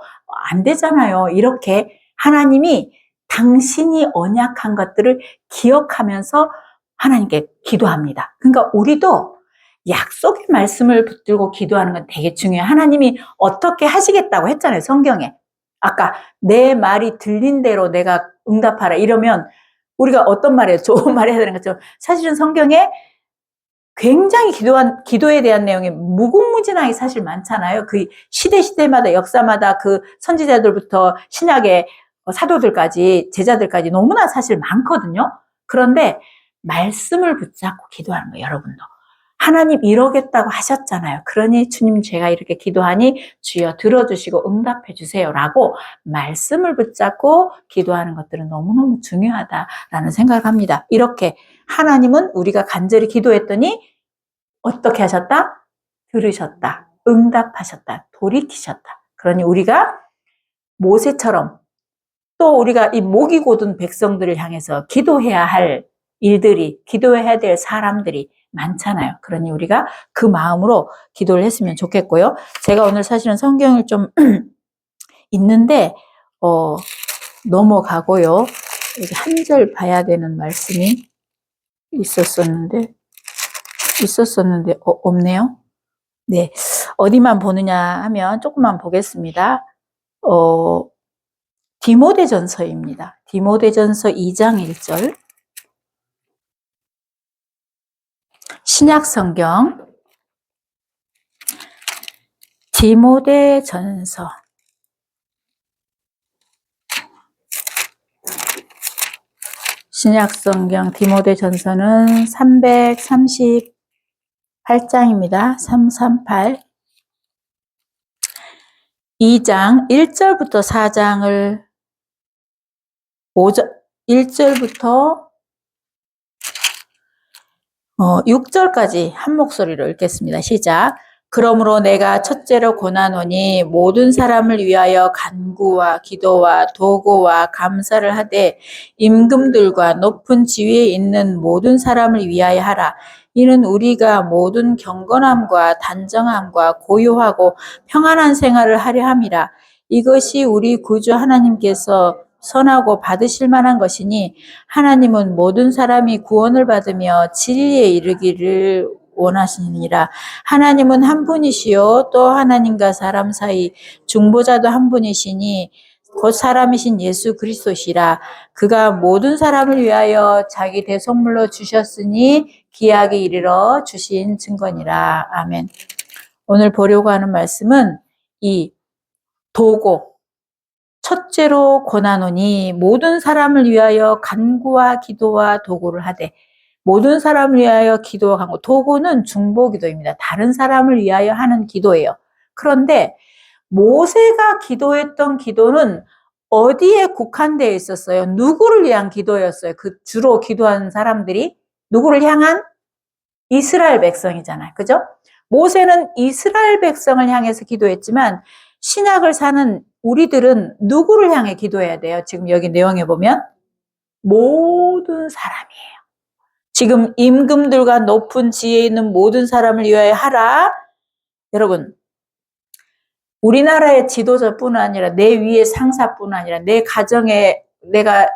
안 되잖아요. 이렇게 하나님이 당신이 언약한 것들을 기억하면서 하나님께 기도합니다. 그러니까 우리도 약속의 말씀을 붙들고 기도하는 건 되게 중요해요. 하나님이 어떻게 하시겠다고 했잖아요, 성경에. 아까 내 말이 들린 대로 내가 응답하라 이러면 우리가 어떤 말이에요? 좋은 말 해야 되는 것처럼 사실은 성경에 굉장히 기도에 대한 내용이 무궁무진하게 사실 많잖아요. 그 시대마다 역사마다 그 선지자들부터 신약의 사도들까지 제자들까지 너무나 사실 많거든요. 그런데 말씀을 붙잡고 기도하는 거예요, 여러분도. 하나님 이러겠다고 하셨잖아요. 그러니 주님 제가 이렇게 기도하니 주여 들어주시고 응답해 주세요라고 말씀을 붙잡고 기도하는 것들은 너무너무 중요하다라는 생각을 합니다. 이렇게 하나님은 우리가 간절히 기도했더니 어떻게 하셨다? 들으셨다. 응답하셨다. 돌이키셨다. 그러니 우리가 모세처럼 또 우리가 이 목이 곧은 백성들을 향해서 기도해야 할 일들이, 기도해야 될 사람들이 많잖아요. 그러니 우리가 그 마음으로 기도를 했으면 좋겠고요. 제가 오늘 사실은 성경을 좀 있는데 넘어가고요. 여기 한 절 봐야 되는 말씀이 있었었는데 없네요. 네, 어디만 보느냐 하면 조금만 보겠습니다. 디모데전서입니다. 디모데전서 2장 1절. 신약성경 디모데전서 신약성경 디모데전서는 338장입니다. 338 2장 1절부터 4장을 1절부터 6절까지 한 목소리로 읽겠습니다. 시작. 그러므로 내가 첫째로 권하노니 모든 사람을 위하여 간구와 기도와 도구와 감사를 하되 임금들과 높은 지위에 있는 모든 사람을 위하여 하라. 이는 우리가 모든 경건함과 단정함과 고요하고 평안한 생활을 하려 함이라. 이것이 우리 구주 하나님께서 선하고 받으실 만한 것이니 하나님은 모든 사람이 구원을 받으며 진리에 이르기를 원하시니라. 하나님은 한 분이시요 또 하나님과 사람 사이 중보자도 한 분이시니 곧 사람이신 예수 그리스도시라. 그가 모든 사람을 위하여 자기 대속물로 주셨으니 기약에 이르러 주신 증거니라. 아멘. 오늘 보려고 하는 말씀은 이 도고 첫째로 권하노니 모든 사람을 위하여 간구와 기도와 도구를 하되 모든 사람을 위하여 기도와 간구 도구는 중보기도입니다. 다른 사람을 위하여 하는 기도예요. 그런데 모세가 기도했던 기도는 어디에 국한되어 있었어요? 누구를 위한 기도였어요? 그 주로 기도한 사람들이 누구를 향한? 이스라엘 백성이잖아요. 그죠? 모세는 이스라엘 백성을 향해서 기도했지만 신약을 사는 우리들은 누구를 향해 기도해야 돼요? 지금 여기 내용에 보면 모든 사람이에요. 지금 임금들과 높은 지혜에 있는 모든 사람을 위하여 하라. 여러분, 우리나라의 지도자뿐 아니라 내 위의 상사뿐 아니라 내 가정에 내가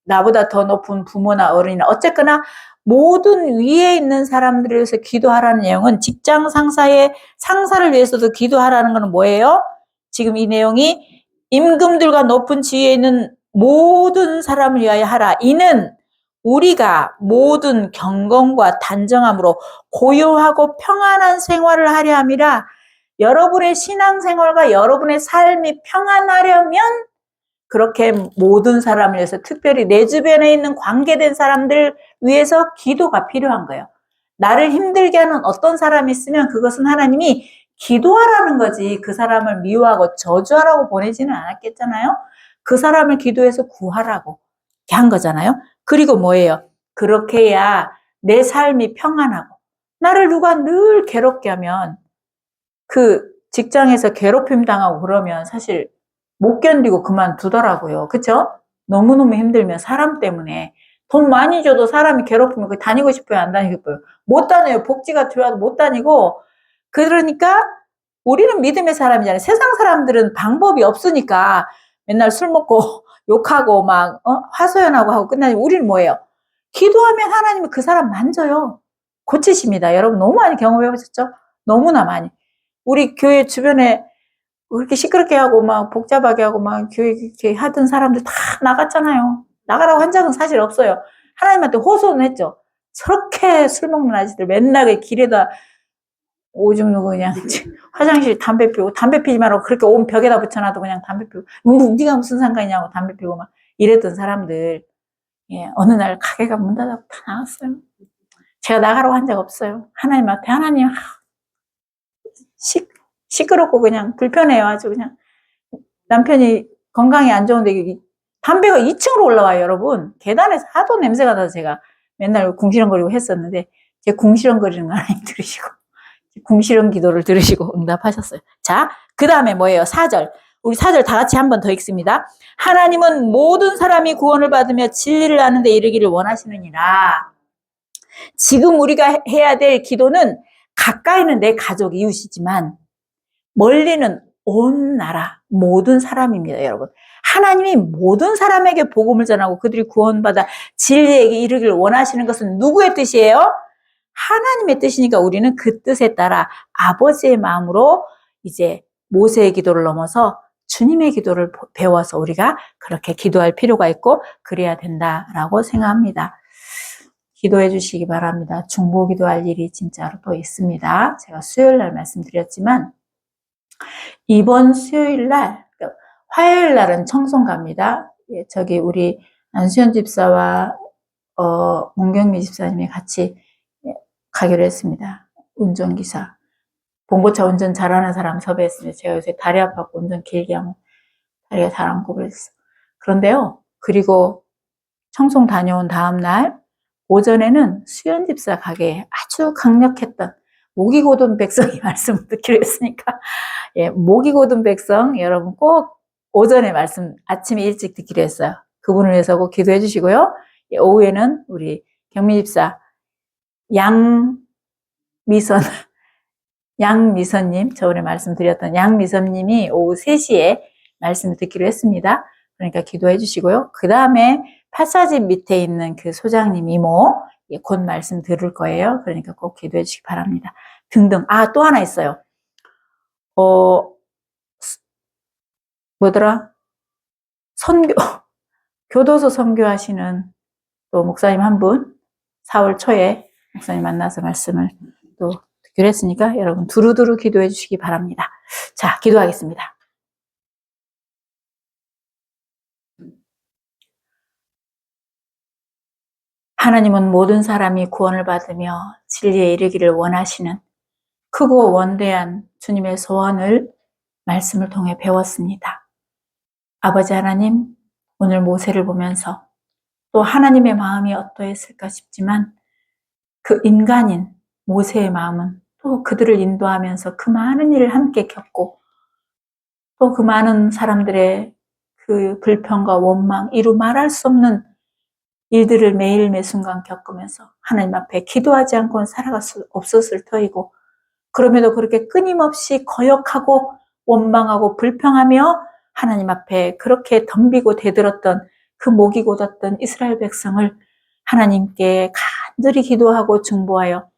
나보다 더 높은 부모나 어른이나 어쨌거나 모든 위에 있는 사람들을 위해서 기도하라는 내용은 직장 상사의 상사를 위해서도 기도하라는 것은 뭐예요? 지금 이 내용이 임금들과 높은 지위에 있는 모든 사람을 위하여 하라. 이는 우리가 모든 경건과 단정함으로 고요하고 평안한 생활을 하려 함이라. 여러분의 신앙생활과 여러분의 삶이 평안하려면 그렇게 모든 사람을 위해서 특별히 내 주변에 있는 관계된 사람들 위해서 기도가 필요한 거예요. 나를 힘들게 하는 어떤 사람이 있으면 그것은 하나님이 기도하라는 거지 그 사람을 미워하고 저주하라고 보내지는 않았겠잖아요. 그 사람을 기도해서 구하라고 한 거잖아요. 그리고 뭐예요? 그렇게 해야 내 삶이 평안하고 나를 누가 늘 괴롭게 하면 그 직장에서 괴롭힘 당하고 그러면 사실 못 견디고 그만두더라고요. 그쵸? 너무너무 힘들면 사람 때문에 돈 많이 줘도 사람이 괴롭히면 그 다니고 싶어요? 안 다니고 싶어요? 못 다녀요. 복지가 좋아도 못 다니고. 그러니까 우리는 믿음의 사람이잖아요. 세상 사람들은 방법이 없으니까 맨날 술 먹고 욕하고 막 하소연하고 하고 끝나니 우리는 뭐예요? 기도하면 하나님이 그 사람 만져요. 고치십니다. 여러분 너무 많이 경험해 보셨죠? 너무나 많이. 우리 교회 주변에 그렇게 시끄럽게 하고 막 복잡하게 하고 막 교회 이렇게 하던 사람들 다 나갔잖아요. 나가라고 한 적은 사실 없어요. 하나님한테 호소는 했죠. 저렇게 술 먹는 아저씨들 맨날 길에다 오줌 누고 그냥 화장실 담배 피우고 담배 피지 말라고 그렇게 온 벽에다 붙여놔도 그냥 담배 피우고 네가 무슨 상관이냐고 담배 피우고 막 이랬던 사람들, 예, 어느 날 가게가 문 닫아고 다 나갔어요. 제가 나가라고 한 적 없어요. 하나님한테 하나님 시끄럽고 그냥 불편해요. 아주 그냥 남편이 건강이 안 좋은데 담배가 2층으로 올라와요. 여러분 계단에서 하도 냄새가 나서 제가 맨날 궁시렁거리고 했었는데 제 궁시렁거리는 거 하나님 들으시고 궁시렁 기도를 들으시고 응답하셨어요. 자, 그 다음에 뭐예요? 4절. 우리 4절 다 같이 한 번 더 읽습니다. 하나님은 모든 사람이 구원을 받으며 진리를 아는 데 이르기를 원하시느니라. 지금 우리가 해야 될 기도는 가까이는 내 가족 이웃이지만 멀리는 온 나라 모든 사람입니다. 여러분 하나님이 모든 사람에게 복음을 전하고 그들이 구원받아 진리에게 이르기를 원하시는 것은 누구의 뜻이에요? 하나님의 뜻이니까 우리는 그 뜻에 따라 아버지의 마음으로 이제 모세의 기도를 넘어서 주님의 기도를 배워서 우리가 그렇게 기도할 필요가 있고 그래야 된다라고 생각합니다. 기도해 주시기 바랍니다. 중보 기도할 일이 진짜로 또 있습니다. 제가 수요일 날 말씀드렸지만 이번 수요일 날, 화요일 날은 청송갑니다. 예, 저기 우리 안수현 집사와 문경미 집사님이 같이 가기로 했습니다. 운전기사. 봉고차 운전 잘하는 사람 섭외했습니다. 제가 요새 다리 아파서 운전 길게 하면 다리가 잘 안 구부러졌어요. 그런데요, 그리고 청송 다녀온 다음 날 오전에는 수연 집사 가게에 아주 강력했던 목이 고든 백성이 말씀을 듣기로 했으니까, 예, 목이 고든 백성 여러분 꼭 오전에 말씀 아침에 일찍 듣기로 했어요. 그분을 위해서 꼭 기도해 주시고요. 예, 오후에는 우리 경미 집사 양미선님, 저번에 말씀드렸던 양미선님이 오후 3시에 말씀을 듣기로 했습니다. 그러니까 기도해 주시고요. 그 다음에 파사집 밑에 있는 그 소장님 이모, 예, 곧 말씀 들을 거예요. 그러니까 꼭 기도해 주시기 바랍니다. 등등. 아, 또 하나 있어요. 뭐더라? 교도소 선교하시는 또 목사님 한 분, 4월 초에 목사님 만나서 말씀을 또 듣기로 했으니까 여러분 두루두루 기도해 주시기 바랍니다. 자, 기도하겠습니다. 하나님은 모든 사람이 구원을 받으며 진리에 이르기를 원하시는 크고 원대한 주님의 소원을 말씀을 통해 배웠습니다. 아버지 하나님, 오늘 모세를 보면서 또 하나님의 마음이 어떠했을까 싶지만 그 인간인 모세의 마음은 또 그들을 인도하면서 그 많은 일을 함께 겪고 또 그 많은 사람들의 그 불평과 원망, 이루 말할 수 없는 일들을 매일 매순간 겪으면서 하나님 앞에 기도하지 않고는 살아갈 수 없었을 터이고 그럼에도 그렇게 끊임없이 거역하고 원망하고 불평하며 하나님 앞에 그렇게 덤비고 대들었던 그 목이 곧었던 이스라엘 백성을 하나님께 간절히 기도하고 중보하여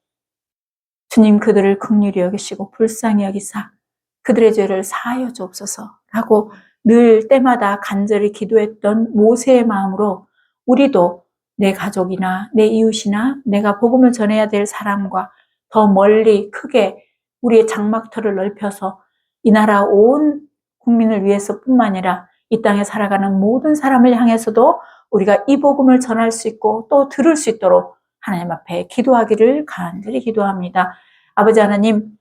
주님 그들을 긍휼히 여기시고 불쌍히 여기사 그들의 죄를 사하여 주옵소서라고 늘 때마다 간절히 기도했던 모세의 마음으로 우리도 내 가족이나 내 이웃이나 내가 복음을 전해야 될 사람과 더 멀리 크게 우리의 장막터를 넓혀서 이 나라 온 국민을 위해서뿐만 아니라 이 땅에 살아가는 모든 사람을 향해서도 우리가 이 복음을 전할 수 있고 또 들을 수 있도록 하나님 앞에 기도하기를 간절히 기도합니다. 아버지 하나님,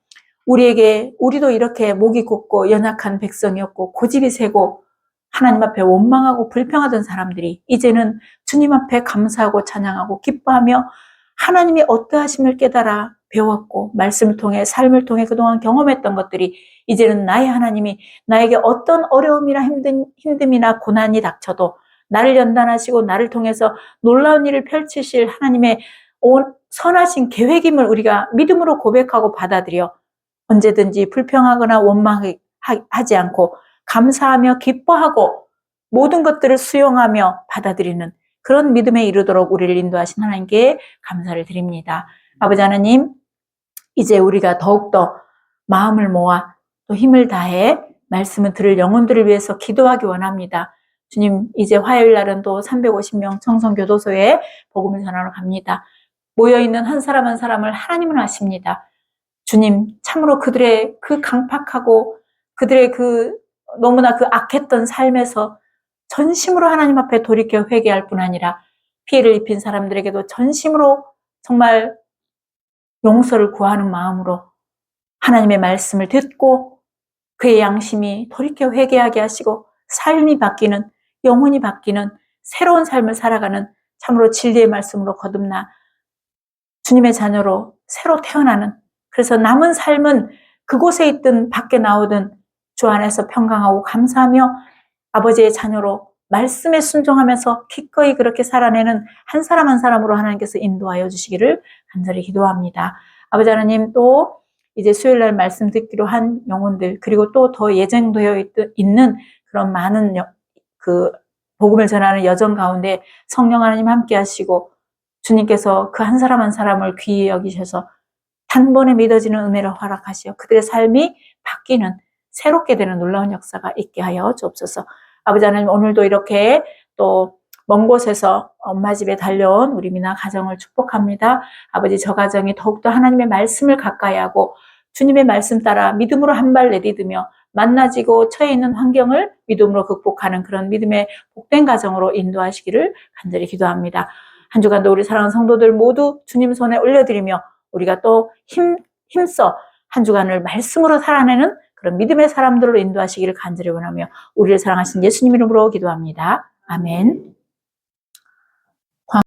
우리도 이렇게 목이 곧고 연약한 백성이었고 고집이 세고 하나님 앞에 원망하고 불평하던 사람들이 이제는 주님 앞에 감사하고 찬양하고 기뻐하며 하나님이 어떠하심을 깨달아 배웠고 말씀을 통해 삶을 통해 그동안 경험했던 것들이 이제는 나의 하나님이 나에게 어떤 어려움이나 힘듦이나 고난이 닥쳐도 나를 연단하시고 나를 통해서 놀라운 일을 펼치실 하나님의 선하신 계획임을 우리가 믿음으로 고백하고 받아들여 언제든지 불평하거나 원망하지 않고 감사하며 기뻐하고 모든 것들을 수용하며 받아들이는 그런 믿음에 이르도록 우리를 인도하신 하나님께 감사를 드립니다. 아버지 하나님, 이제 우리가 더욱더 마음을 모아 또 힘을 다해 말씀을 들을 영혼들을 위해서 기도하기 원합니다. 주님, 이제 화요일 날은 또 350명 청송교도소에 복음을 전하러 갑니다. 모여있는 한 사람 한 사람을 하나님은 아십니다. 주님, 참으로 그들의 그 강팍하고 그들의 그 너무나 그 악했던 삶에서 전심으로 하나님 앞에 돌이켜 회개할 뿐 아니라 피해를 입힌 사람들에게도 전심으로 정말 용서를 구하는 마음으로 하나님의 말씀을 듣고 그의 양심이 돌이켜 회개하게 하시고 삶이 바뀌는, 영혼이 바뀌는 새로운 삶을 살아가는 참으로 진리의 말씀으로 거듭나 주님의 자녀로 새로 태어나는, 그래서 남은 삶은 그곳에 있든 밖에 나오든 주 안에서 평강하고 감사하며 아버지의 자녀로 말씀에 순종하면서 기꺼이 그렇게 살아내는 한 사람 한 사람으로 하나님께서 인도하여 주시기를 간절히 기도합니다. 아버지 하나님, 또 이제 수요일날 말씀 듣기로 한 영혼들, 그리고 또 더 예정되어 있는 그런 많은 그 복음을 전하는 여정 가운데 성령 하나님 함께 하시고 주님께서 그 한 사람 한 사람을 귀히 여기셔서 단번에 믿어지는 은혜를 허락하시어 그들의 삶이 바뀌는, 새롭게 되는 놀라운 역사가 있게 하여 주옵소서. 아버지 하나님, 오늘도 이렇게 또 먼 곳에서 엄마 집에 달려온 우리 미나 가정을 축복합니다. 아버지, 저 가정이 더욱더 하나님의 말씀을 가까이 하고 주님의 말씀 따라 믿음으로 한 발 내딛으며 만나지고 처해 있는 환경을 믿음으로 극복하는 그런 믿음의 복된 가정으로 인도하시기를 간절히 기도합니다. 한 주간도 우리 사랑하는 성도들 모두 주님 손에 올려드리며 우리가 또 힘써 한 주간을 말씀으로 살아내는 그런 믿음의 사람들로 인도하시기를 간절히 원하며 우리를 사랑하신 예수님 이름으로 기도합니다. 아멘.